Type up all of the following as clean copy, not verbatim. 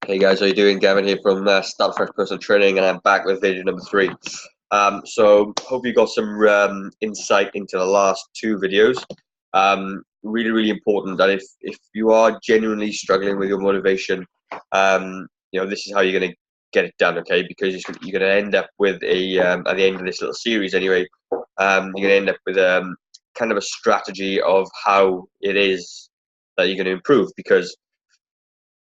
Hey guys, how you doing? Gavin here from Start Fresh Personal Training, and I'm back with video number 3. So hope you got some insight into the last two videos. Really, really important that if you are genuinely struggling with your motivation, this is how you're going to get it done, okay? Because you're going to end up with at the end of this little series anyway, you're going to end up with kind of a strategy of how it is that you're going to improve, because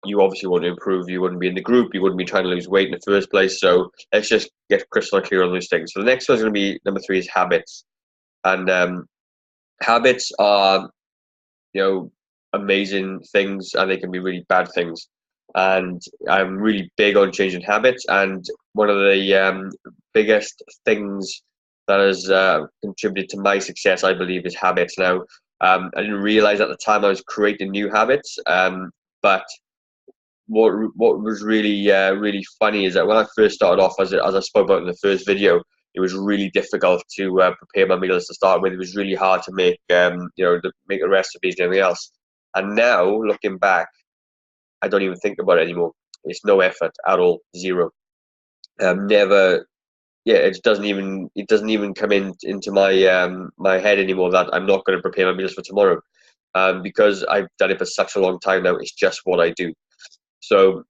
you obviously want to improve. You wouldn't be in the group. You wouldn't be trying to lose weight in the first place. So let's just get crystal clear on those things. So the next one's going to be number 3 is habits. And habits are, amazing things, and they can be really bad things. And I'm really big on changing habits. And one of the biggest things that has contributed to my success, I believe, is habits. Now, I didn't realize at the time I was creating new habits, but what was really really funny is that when I first started off, as I spoke about in the first video, it was really difficult to prepare my meals to start with. It was really hard to make make the recipes and everything else. And now looking back, I don't even think about it anymore. It's no effort at all, zero. Never. Yeah, it doesn't even come into my head anymore that I'm not going to prepare my meals for tomorrow, because I've done it for such a long time now. It's just what I do. So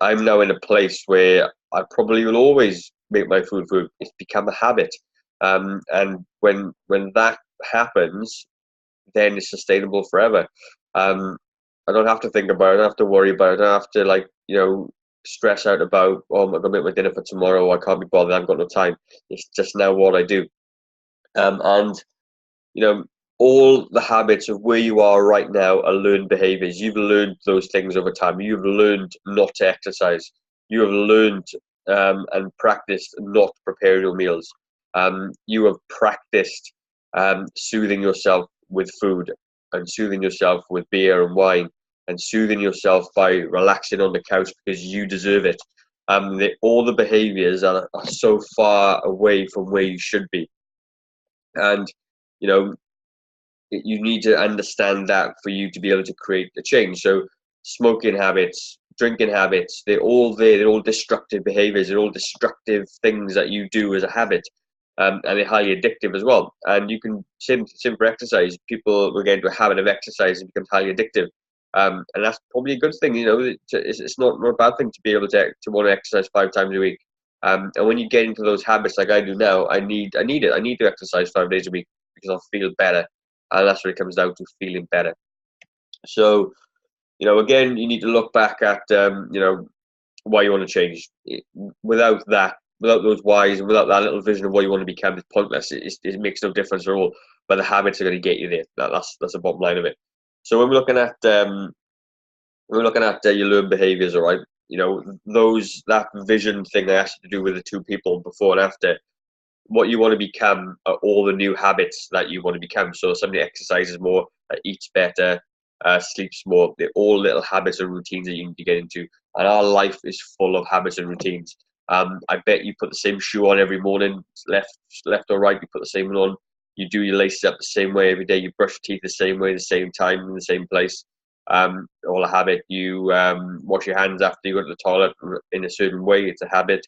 I'm now in a place where I probably will always make my food. It's become a habit, and when that happens, then it's sustainable forever. I don't have to think about it. I don't have to worry about it. I don't have to stress out about, oh, I'm gonna make my dinner for tomorrow. I can't be bothered. I've got no time. It's just now what I do, and you know all the habits of where you are right now are learned behaviors. You've learned those things over time. You've learned not to exercise. You have learned and practiced not preparing your meals. You have practiced soothing yourself with food, and soothing yourself with beer and wine, and soothing yourself by relaxing on the couch because you deserve it. All the behaviors are so far away from where you should be. And you know you need to understand that for you to be able to create a change. So smoking habits, drinking habits, they're all there. They're all destructive behaviors. They're all destructive things that you do as a habit, and they're highly addictive as well. And you can same for exercise. People will get into a habit of exercise and become highly addictive, and that's probably a good thing. It's not a bad thing to be able to want to exercise 5 times a week. And when you get into those habits like I do now, I need it. I need to exercise 5 days a week because I'll feel better, and that's what it comes down to, feeling better. So, again, you need to look back at, why you want to change. Without those whys, and without that little vision of what you want to become, it's pointless. It makes no difference at all. But the habits are going to get you there. That's the bottom line of it. So when we're looking at your learned behaviors, all right. That vision thing I asked you to do with the 2 people before and after. What you want to become are all the new habits that you want to become. So somebody exercises more, eats better, sleeps more. They're all little habits and routines that you need to get into. And our life is full of habits and routines. I bet you put the same shoe on every morning, left or right, you put the same one on. You do your laces up the same way every day. You brush your teeth the same way, the same time, in the same place. All a habit. You wash your hands after you go to the toilet in a certain way. It's a habit.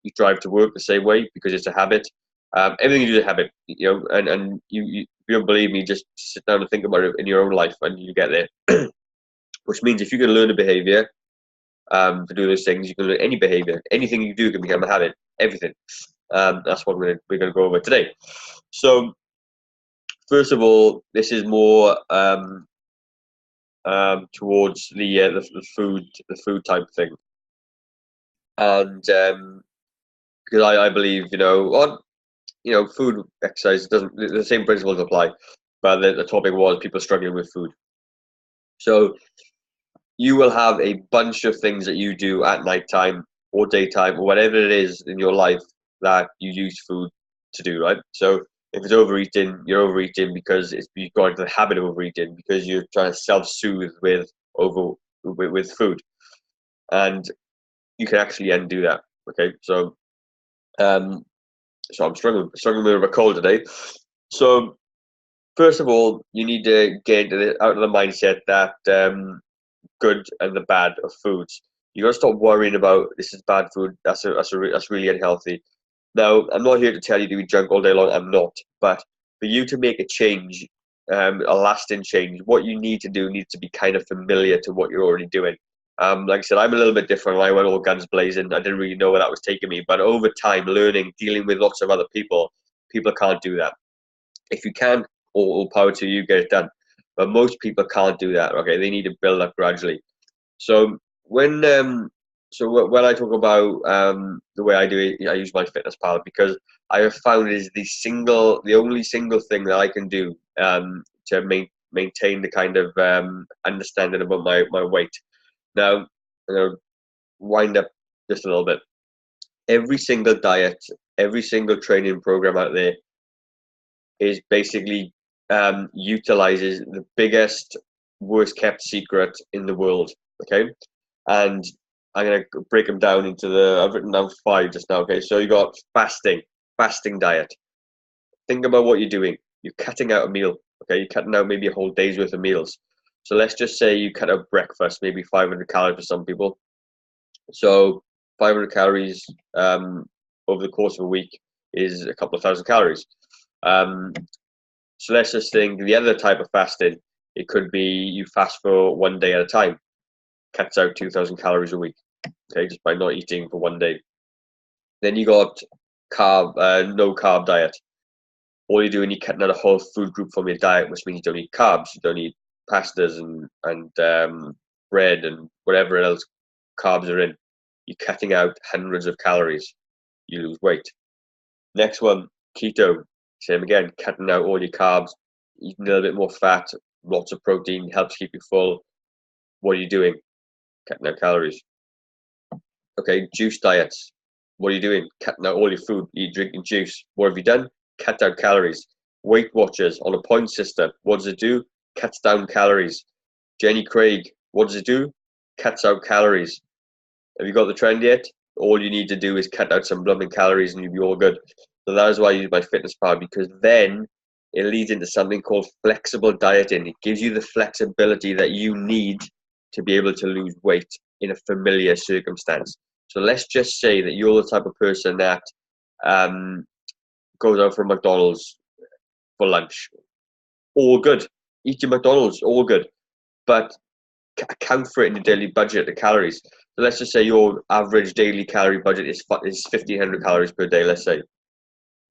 You drive to work the same way because it's a habit. Everything you do is a habit, and you don't believe me, just sit down and think about it in your own life and you get there. Which means if you can learn a behavior to do those things, you can learn any behavior. Anything you do can become a habit. Everything. That's what we're going to go over today. So first of all, this is more towards the food type thing, and because I believe food exercise doesn't, the same principles apply, but the topic was people struggling with food. So you will have a bunch of things that you do at nighttime or daytime or whatever it is in your life that you use food to do, right? So if it's overeating, you're overeating because you've got into the habit of overeating because you're trying to self-soothe with food, and you can actually undo that. Okay, so I'm struggling with a cold today. So first of all, you need to get out of the mindset that good and the bad of foods. You got to stop worrying about this is bad food. That's really unhealthy. Now, I'm not here to tell you to eat junk all day long. I'm not. But for you to make a change, a lasting change, what you need to do needs to be kind of familiar to what you're already doing. Like I said, I'm a little bit different. I went all guns blazing. I didn't really know where that was taking me. But over time, learning, dealing with lots of other people, people can't do that. If you can, all power to you, get it done. But most people can't do that. Okay, they need to build up gradually. So when I talk about the way I do it, I use my fitness pal because I have found it is the only single thing that I can do to maintain the kind of understanding about my weight. Now, I'm gonna wind up just a little bit. Every single diet, every single training program out there is basically utilizes the biggest, worst kept secret in the world. Okay, and I'm gonna break them down into I've written down 5 just now. Okay, so you got fasting diet. Think about what you're doing. You're cutting out a meal. Okay, you're cutting out maybe a whole day's worth of meals. So let's just say you cut out breakfast, maybe 500 calories for some people. So 500 calories over the course of a week is a couple of thousand calories. So let's just think the other type of fasting. It could be you fast for 1 day at a time, cuts out 2,000 calories a week. Okay, just by not eating for 1 day. Then you got no carb diet. All you're doing, you're cutting out a whole food group from your diet, which means you don't eat carbs, you don't eat pastas and bread and whatever else carbs are in. You're cutting out hundreds of calories. You lose weight. Next one, keto. Same again, cutting out all your carbs, eating a little bit more fat, lots of protein, helps keep you full. What are you doing? Cutting out calories. Okay, juice diets. What are you doing? Cutting out all your food. You're drinking juice. What have you done? Cut down calories. Weight Watchers on a point system. What does it do? Cuts down calories. Jenny Craig. What does it do? Cuts out calories. Have you got the trend yet? All you need to do is cut out some blooming calories and you'll be all good. So that is why I use my fitness pal, because then it leads into something called flexible dieting. It gives you the flexibility that you need to be able to lose weight in a familiar circumstance. So let's just say that you're the type of person that goes out for McDonald's for lunch. All good. Eat your McDonald's, all good. But account for it in your daily budget, the calories. So let's just say your average daily calorie budget is 1,500 calories per day, let's say.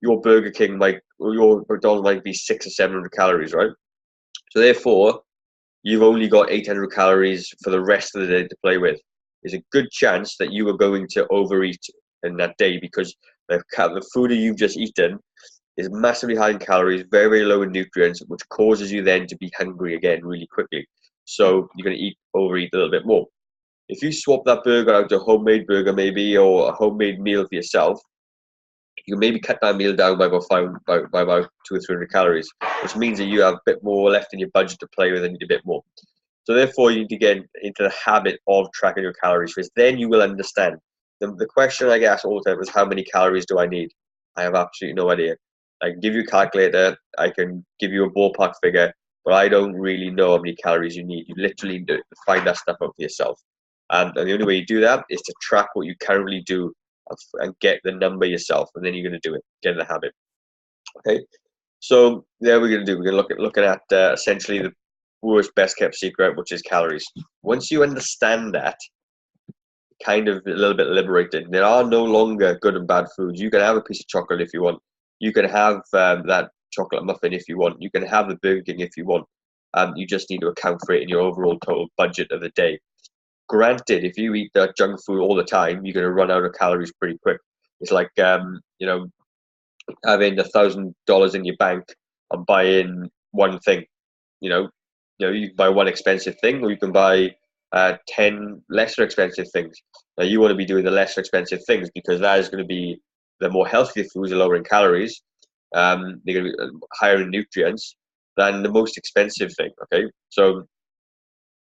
Your Burger King your McDonald's might be 600 or 700 calories, right? So therefore, you've only got 800 calories for the rest of the day to play with. There's a good chance that you are going to overeat in that day because the food that you've just eaten is massively high in calories, very, very low in nutrients, which causes you then to be hungry again really quickly. So you're going to overeat a little bit more. If you swap that burger out to a homemade burger maybe, or a homemade meal for yourself, you can maybe cut that meal down by about 200 or 300 calories, which means that you have a bit more left in your budget to play with and eat a bit more. So therefore, you need to get into the habit of tracking your calories, because then you will understand. The question I get asked all the time is, how many calories do I need? I have absolutely no idea. I can give you a calculator, I can give you a ballpark figure, but I don't really know how many calories you need. You literally need to find that stuff out for yourself. And the only way you do that is to track what you currently do and get the number yourself, and then you're going to do it, get in the habit. Okay, so there we're going to do. We're going to look at essentially the worst, best kept secret, which is calories. Once you understand that, kind of a little bit liberated. There are no longer good and bad foods. You can have a piece of chocolate if you want. You can have that chocolate muffin if you want. You can have the Burger King if you want. You just need to account for it in your overall total budget of the day. Granted, if you eat that junk food all the time, you're going to run out of calories pretty quick. It's like having $1,000 in your bank and buying one thing. You can buy one expensive thing, or you can buy 10 lesser expensive things. Now you want to be doing the lesser expensive things because that is going to be the more healthier foods, are lower in calories. They're going to be higher in nutrients than the most expensive thing. Okay, so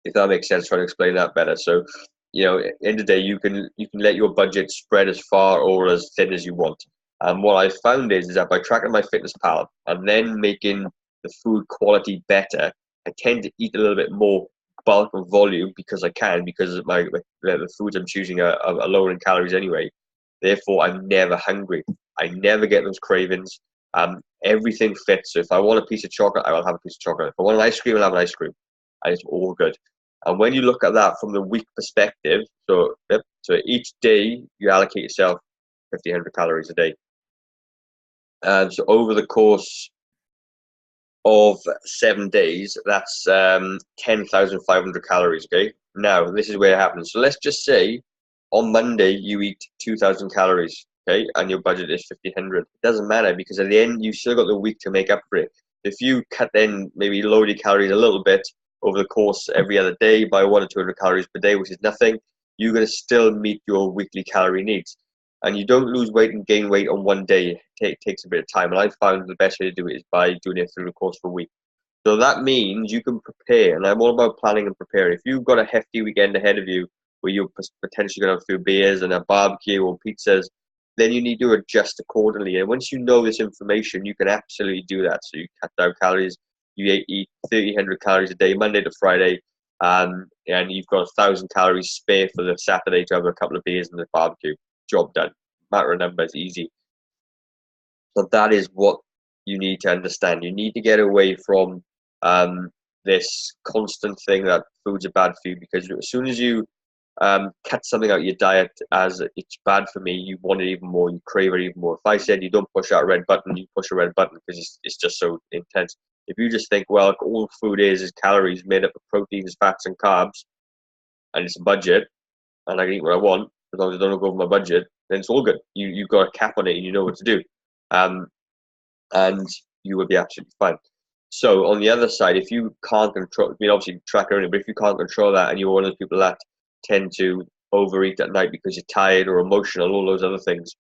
if that makes sense, trying to explain that better. So, at the end of the day, you can let your budget spread as far or as thin as you want. And what I found is that by tracking my fitness pal and then making the food quality better, I tend to eat a little bit more bulk and volume because I can, because the foods I'm choosing are lower in calories anyway. Therefore, I'm never hungry. I never get those cravings. Everything fits. So if I want a piece of chocolate, I will have a piece of chocolate. If I want an ice cream, I'll have an ice cream. And it's all good. And when you look at that from the week perspective, so each day you allocate yourself 1,500 calories a day. And so over the course of 7 days, that's 10,500 calories. Okay. Now this is where it happens. So let's just say on Monday you eat 2,000 calories. Okay, and your budget is 1,500. It doesn't matter, because at the end you still got the week to make up for it. If you cut then maybe load your calories a little bit over the course every other day by 100 or 200 calories per day, which is nothing, you're going to still meet your weekly calorie needs. And you don't lose weight and gain weight on one day. It takes a bit of time. And I found the best way to do it is by doing it through the course of a week. So that means you can prepare. And I'm all about planning and preparing. If you've got a hefty weekend ahead of you where you're potentially going to have a few beers and a barbecue or pizzas, then you need to adjust accordingly. And once you know this information, you can absolutely do that. So you cut down calories. You eat 1,300 calories a day, Monday to Friday. And you've got 1,000 calories spare for the Saturday to have a couple of beers and a barbecue. Job done. Matter of numbers, easy. So that is what you need to understand. You need to get away from this constant thing that foods are bad for you, because as soon as you cut something out of your diet as it's bad for me, you want it even more, you crave it even more. If I said you don't push that red button, you push a red button because it's just so intense. If you just think, well, all food is calories made up of proteins, fats, and carbs, and it's a budget, and I can eat what I want, as long as I don't go over my budget, then it's all good. You've got a cap on it and you know what to do. And you will be absolutely fine. So on the other side, if you can't control, I mean, obviously track earning, but if you can't control that and you're one of the people that tend to overeat at night because you're tired or emotional, all those other things,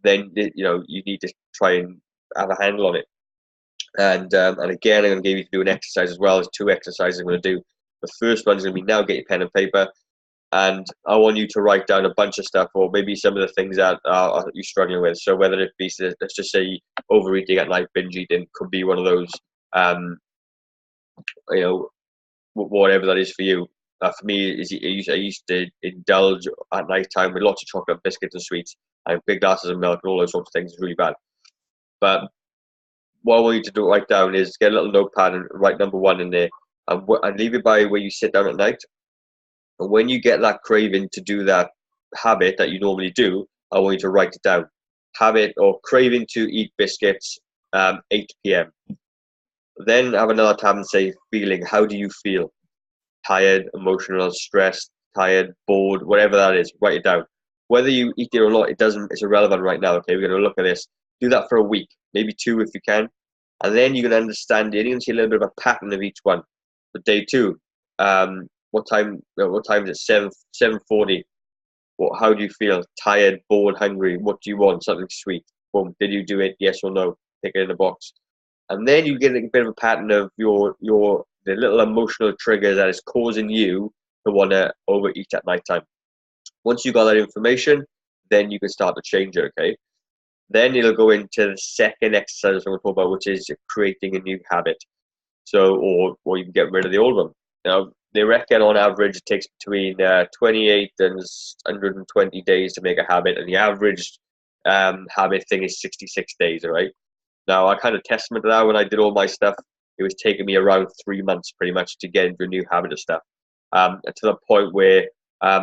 then you need to try and have a handle on it. And again, I'm going to give you to do an exercise as well. There's 2 exercises I'm going to do. The first one is going to be, now get your pen and paper. And I want you to write down a bunch of stuff, or maybe some of the things that you're struggling with. So whether it be, let's just say, overeating at night, binge eating could be one of those, whatever that is for you. For me, I used to indulge at night time with lots of chocolate, biscuits and sweets, and big glasses of milk and all those sorts of things. It's really bad. But what I want you to write down is get a little notepad and write number 1 in there, and leave it by where you sit down at night. And when you get that craving to do that habit that you normally do, I want you to write it down. Habit or craving to eat biscuits, 8 p.m. Then have another tab and say feeling. How do you feel? Tired, emotional, stressed, tired, bored, whatever that is, write it down. Whether you eat it or not, it's irrelevant right now. Okay, we're going to look at this. Do that for a week, maybe 2 if you can. And then you're going to understand it. You're going to see a little bit of a pattern of each one. For day 2, what time is it? 7:40. How do you feel? Tired, bored, hungry? What do you want? Something sweet. Boom. Did you do it? Yes or no? Pick it in the box. And then you get a bit of a pattern of the little emotional trigger that is causing you to want to overeat at night time. Once you got that information, then you can start to change it. Okay. Then it'll go into the second exercise I'm going to talk about, which is creating a new habit. So, or you can get rid of the old one. Now, they reckon on average it takes between 28 and 120 days to make a habit, and the average habit thing is 66 days, all right? Now, I kind of testament to that. When I did all my stuff, it was taking me around 3 months pretty much to get into a new habit of stuff. To the point where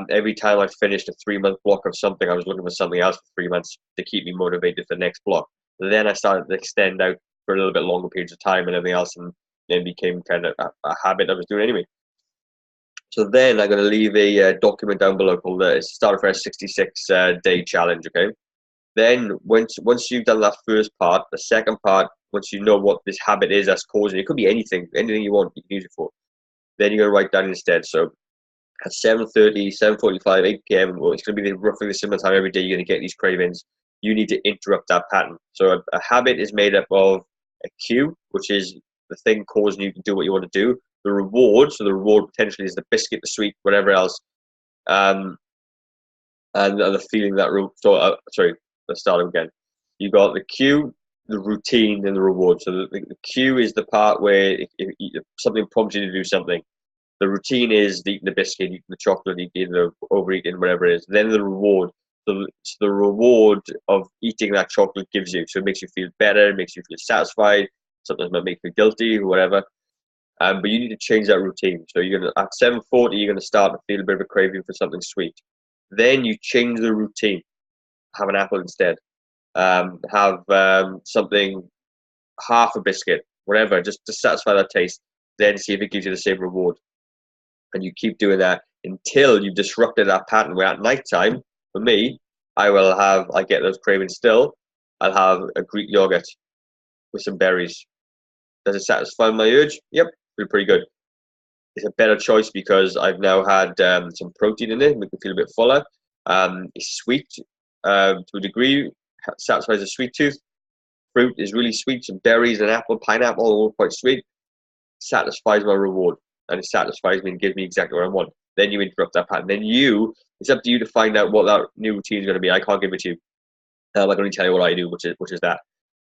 every time I finished a 3-month block of something, I was looking for something else for 3 months to keep me motivated for the next block. Then I started to extend out for a little bit longer periods of time and everything else, and then became kind of a habit I was doing anyway. So then I'm going to leave a document down below called the Start Fresh 66 Day Challenge, okay? Then once you've done that first part, the second part, once you know what this habit is that's causing it, it could be anything you want, you can use it for. Then you're going to write down instead. So at 7:30, 7:45, 8 p.m., well, it's going to be roughly the similar time every day you're going to get these cravings. You need to interrupt that pattern. So a habit is made up of a cue, which is the thing causing you to do what you want to do. The reward, so the reward potentially is the biscuit, the sweet, whatever else, and the feeling that. Let's start again. You got the cue, the routine, and the reward. So the cue is the part where if something prompts you to do something. The routine is eating the biscuit, eating the chocolate, eating the overeating, whatever it is. Then the reward. So the reward of eating that chocolate gives you. So it makes you feel better, it makes you feel satisfied. Sometimes it might make you guilty or whatever. But you need to change that routine. So you're gonna at 7:40, you're gonna start to feel a bit of a craving for something sweet. Then you change the routine. Have an apple instead. Have something, half a biscuit, whatever, just to satisfy that taste. Then see if it gives you the same reward. And you keep doing that until you've disrupted that pattern where at night time, for me, I get those cravings still. I'll have a Greek yogurt with some berries. Does it satisfy my urge? Yep, feel pretty good. It's a better choice because I've now had some protein in it, make me feel a bit fuller. It's sweet to a degree, satisfies a sweet tooth. Fruit is really sweet, some berries, an apple, pineapple, all quite sweet. Satisfies my reward, and it satisfies me and gives me exactly what I want. Then you interrupt that pattern. Then it's up to you to find out what that new routine is going to be. I can't give it to you. I can only tell you what I do, which is that.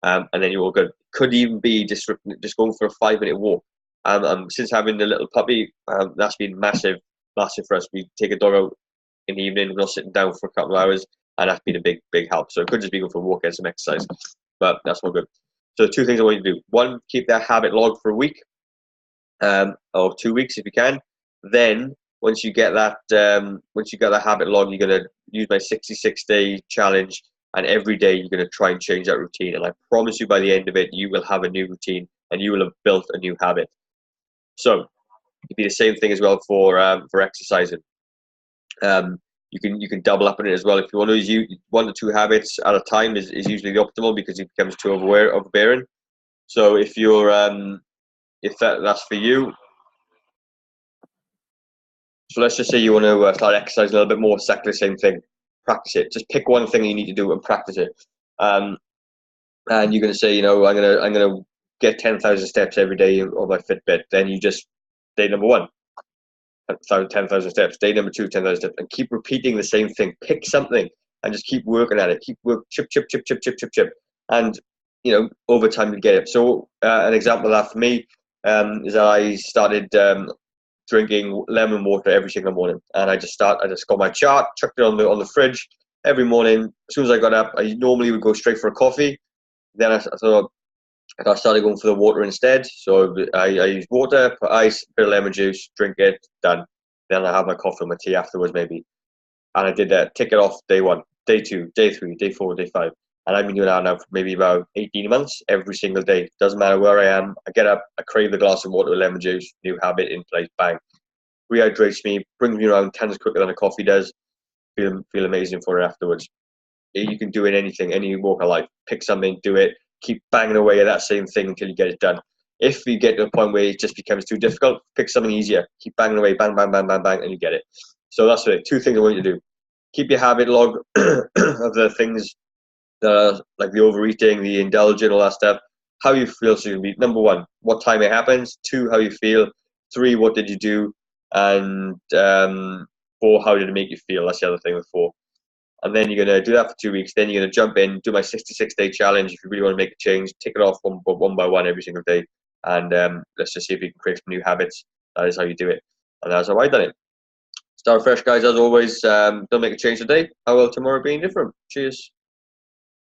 And then you're all good. Could even be just going for a 5-minute walk. Since having the little puppy, that's been massive for us. We take a dog out in the evening, we're not sitting down for a couple of hours, and that's been a big help. So it could just be going for a walk and some exercise, but that's all good. So the two things I want you to do: one, keep that habit log for a week, or 2 weeks if you can. Then once you get that habit log, you're gonna use my 66-day challenge, and every day you're gonna try and change that routine. And I promise you, by the end of it, you will have a new routine and you will have built a new habit. So it'd be the same thing as well for exercising. You can double up on it as well. If you want to use 1 to 2 habits at a time is usually the optimal, because it becomes too overbearing. So if that's for you, so let's just say you want to start exercising a little bit more, exactly the same thing. Practice it. Just pick one thing you need to do and practice it. And you're going to say, I'm gonna get 10,000 steps every day on my Fitbit. Then you just, day number 1, 10,000 steps. Day number 2, 10,000 steps, and keep repeating the same thing. Pick something and just keep working at it. Chip, and over time you get it. So an example of that for me is that I started drinking lemon water every single morning, and I just got my chart, chucked it on the fridge every morning. As soon as I got up, I normally would go straight for a coffee. Then I thought, I started going for the water instead. So I use water, put ice, bit of lemon juice, drink it, done. Then I have my coffee and my tea afterwards, maybe. And I did that. Tick it off day 1, day 2, day 3, day 4, day 5. And I've been doing that now for maybe about 18 months, every single day. Doesn't matter where I am. I get up, I crave the glass of water with lemon juice, new habit in place, bang. Rehydrates me, brings me around 10 times quicker than a coffee does. Feel amazing for it afterwards. You can do it anything, any walk of life. Pick something, do it. Keep banging away at that same thing until you get it done. If you get to a point where it just becomes too difficult, pick something easier. Keep banging away, bang, bang, bang, bang, bang, and you get it. So that's it. 2 things I want you to do. Keep your habit log of the things that are like the overeating, the indulging, all that stuff. How you feel. So you can be, number 1, what time it happens. 2, how you feel. 3, what did you do? And 4, how did it make you feel? That's the other thing with 4. And then you're going to do that for 2 weeks. Then you're going to jump in, do my 66-day challenge. If you really want to make a change, tick it off one by one every single day. And let's just see if you can create some new habits. That is how you do it. And that's how I done it. Start fresh, guys. As always, don't make a change today. How will tomorrow be different? Cheers.